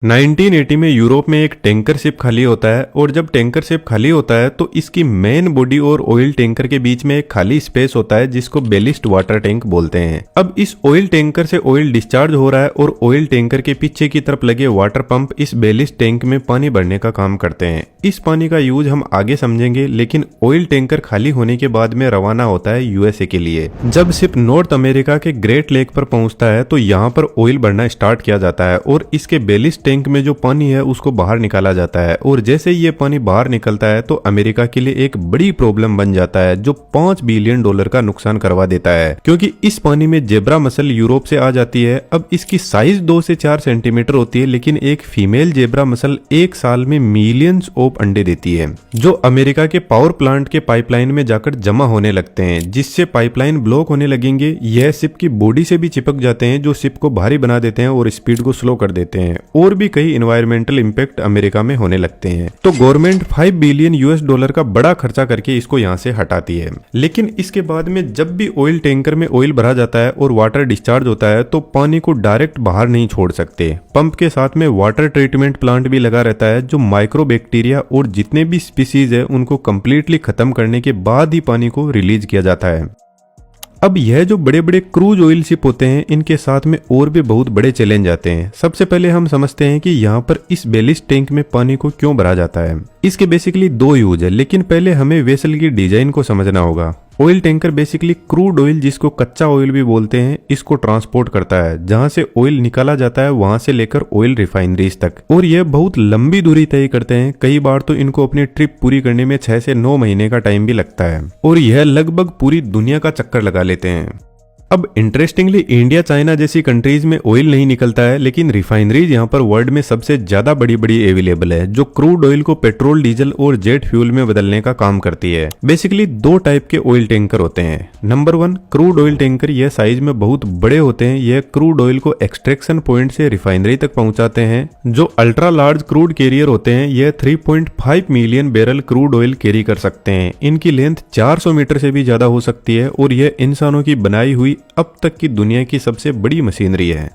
1980 में यूरोप में एक टैंकर शिप खाली होता है और जब टैंकर शिप खाली होता है तो इसकी मेन बॉडी और ऑयल टैंकर के बीच में एक खाली स्पेस होता है जिसको बेलिस्ट वाटर टैंक बोलते हैं। अब इस ऑयल टैंकर से ऑयल डिस्चार्ज हो रहा है और ऑयल टैंकर के पीछे की तरफ लगे वाटर पंप इस बेलिस्ट टैंक में पानी भरने का काम करते हैं। इस पानी का यूज हम आगे समझेंगे, लेकिन ऑयल टैंकर खाली होने के बाद में रवाना होता है यूएसए के लिए। जब शिप नॉर्थ अमेरिका के ग्रेट लेक पर पहुंचता है तो यहाँ पर ऑयल भरना स्टार्ट किया जाता है और इसके बेलिस्ट टैंक में जो पानी है उसको बाहर निकाला जाता है। और जैसे ही ये पानी बाहर निकलता है तो अमेरिका के लिए एक बड़ी प्रॉब्लम बन जाता है जो $5 बिलियन का नुकसान करवा देता है, क्योंकि इस पानी में जेब्रा मसल यूरोप से आ जाती है। अब इसकी साइज 2 से 4 सेंटीमीटर होती है, लेकिन एक फीमेल जेब्रा मसल एक साल में मिलियंस ऑफ अंडे देती है जो अमेरिका के पावर प्लांट के पाइपलाइन में जाकर जमा होने लगते हैं, जिससे पाइपलाइन ब्लॉक होने लगेंगे। यह शिप की बॉडी से भी चिपक जाते हैं जो शिप को भारी बना देते हैं और स्पीड को स्लो कर देते हैं। और भी कई इन्वायरमेंटल इंपैक्ट अमेरिका में होने लगते हैं। तो गवर्नमेंट $5 बिलियन का बड़ा खर्चा करके इसको यहाँ से हटाती है। लेकिन इसके बाद में जब भी ऑयल टैंकर में ऑयल भरा जाता है और वाटर डिस्चार्ज होता है तो पानी को डायरेक्ट बाहर नहीं छोड़ सकते। पंप के साथ में वाटर ट्रीटमेंट प्लांट भी लगा रहता है जो माइक्रो बैक्टीरिया और जितने भी स्पीसीज है उनको कंप्लीटली खत्म करने के बाद ही पानी को रिलीज किया जाता है। अब यह जो बड़े बड़े क्रूज ऑयल शिप होते हैं इनके साथ में और भी बहुत बड़े चैलेंज आते हैं। सबसे पहले हम समझते हैं कि यहाँ पर इस बेलिस्ट टैंक में पानी को क्यों भरा जाता है। इसके बेसिकली 2 यूज है, लेकिन पहले हमें वेसल की डिजाइन को समझना होगा। Oil tanker basically crude oil, जिसको कच्चा ऑयल भी बोलते हैं, इसको ट्रांसपोर्ट करता है। जहां से ऑयल निकाला जाता है वहां से लेकर ऑयल रिफाइनरीज तक, और यह बहुत लंबी दूरी तय करते हैं। कई बार तो इनको अपनी ट्रिप पूरी करने में 6 से 9 महीने का टाइम भी लगता है और यह लगभग पूरी दुनिया का चक्कर लगा लेते हैं। अब इंटरेस्टिंगली इंडिया, चाइना जैसी कंट्रीज में ऑयल नहीं निकलता है, लेकिन रिफाइनरीज यहाँ पर वर्ल्ड में सबसे ज्यादा बड़ी बड़ी अवेलेबल है जो क्रूड ऑयल को पेट्रोल, डीजल और जेट फ्यूल में बदलने का काम करती है। बेसिकली 2 टाइप के ऑयल टैंकर होते हैं। नंबर 1 क्रूड ऑयल टैंकर, यह साइज में बहुत बड़े होते हैं। यह क्रूड ऑयल को एक्सट्रैक्शन पॉइंट से रिफाइनरी तक पहुंचाते हैं। जो अल्ट्रा लार्ज क्रूड कैरियर होते हैं यह 3.5 million barrel crude oil carry कर सकते हैं। इनकी लेंथ 400 मीटर से भी ज्यादा हो सकती है और यह इंसानों की बनाई हुई अब तक की दुनिया की सबसे बड़ी मशीनरी है।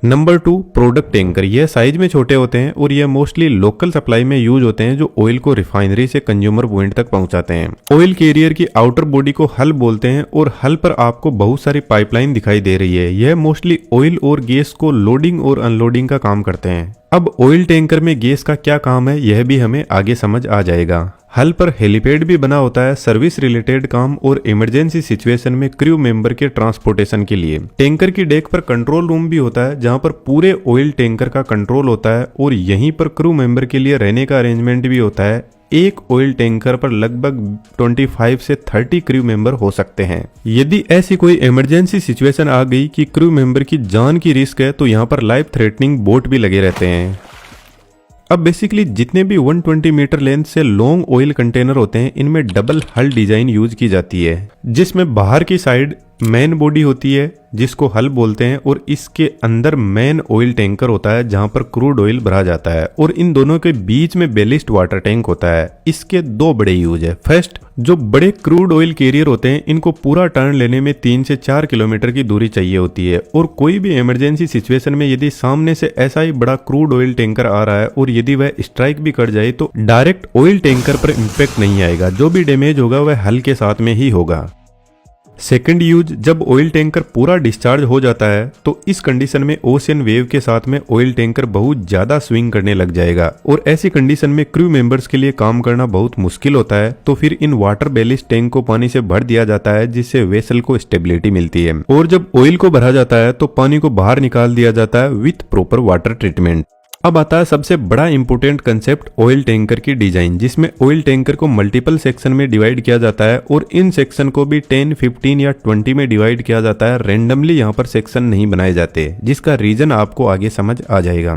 नंबर 2 प्रोडक्ट टैंकर, यह साइज में छोटे होते हैं और यह मोस्टली लोकल सप्लाई में यूज होते हैं जो ऑयल को रिफाइनरी से कंज्यूमर पॉइंट तक पहुंचाते हैं। ऑयल कैरियर की आउटर बॉडी को हल बोलते हैं और हल पर आपको बहुत सारी पाइपलाइन दिखाई दे रही है। यह मोस्टली ऑयल और गैस को लोडिंग और अनलोडिंग का काम करते हैं। अब ऑयल टैंकर में गैस का क्या काम है यह भी हमें आगे समझ आ जाएगा। हल पर हेलीपैड भी बना होता है सर्विस रिलेटेड काम और इमरजेंसी सिचुएशन में क्रू मेंबर के ट्रांसपोर्टेशन के लिए। टैंकर की डेक पर कंट्रोल रूम भी होता है जहां पर पूरे ऑयल टैंकर का कंट्रोल होता है और यहीं पर क्रू मेंबर के लिए रहने का अरेंजमेंट भी होता है। एक ऑयल टैंकर पर लगभग 25 से 30 क्रू मेंबर हो सकते हैं। यदि ऐसी कोई इमरजेंसी सिचुएशन आ गई कि क्रू मेंबर की जान की रिस्क है तो यहाँ पर लाइफ थ्रेटनिंग बोट भी लगे रहते हैं। अब बेसिकली जितने भी 120 मीटर लेंथ से लॉन्ग ऑयल कंटेनर होते हैं इनमें डबल हल डिजाइन यूज की जाती है, जिसमें बाहर की साइड मेन बॉडी होती है जिसको हल बोलते हैं और इसके अंदर मेन ऑयल टैंकर होता है जहां पर क्रूड ऑयल भरा जाता है और इन दोनों के बीच में बेलिस्ट वाटर टैंक होता है। इसके 2 बड़े यूज है। फर्स्ट, जो बड़े क्रूड ऑयल कैरियर होते हैं इनको पूरा टर्न लेने में 3 से 4 किलोमीटर की दूरी चाहिए होती है और कोई भी इमरजेंसी सिचुएशन में यदि सामने से ऐसा ही बड़ा क्रूड ऑयल टैंकर आ रहा है और यदि वह स्ट्राइक भी कर जाए तो डायरेक्ट ऑयल टैंकर पर इंपैक्ट नहीं आएगा। जो भी डैमेज होगा वह हल के साथ में ही होगा। सेकंड यूज, जब ऑयल टैंकर पूरा डिस्चार्ज हो जाता है तो इस कंडीशन में ओशियन वेव के साथ में ऑयल टैंकर बहुत ज्यादा स्विंग करने लग जाएगा और ऐसी कंडीशन में क्रू मेंबर्स के लिए काम करना बहुत मुश्किल होता है। तो फिर इन वाटर बेलिस्ट टैंक को पानी से भर दिया जाता है जिससे वेसल को स्टेबिलिटी मिलती है और जब ऑयल को भरा जाता है तो पानी को बाहर निकाल दिया जाता है विथ प्रॉपर वाटर ट्रीटमेंट। अब आता है सबसे बड़ा इंपोर्टेंट कंसेप्ट ऑयल टैंकर की डिजाइन, जिसमें ऑयल टैंकर को मल्टीपल सेक्शन में डिवाइड किया जाता है और इन सेक्शन को भी 10, 15 या 20 में डिवाइड किया जाता है। रैंडमली यहाँ पर सेक्शन नहीं बनाए जाते, जिसका रीजन आपको आगे समझ आ जाएगा।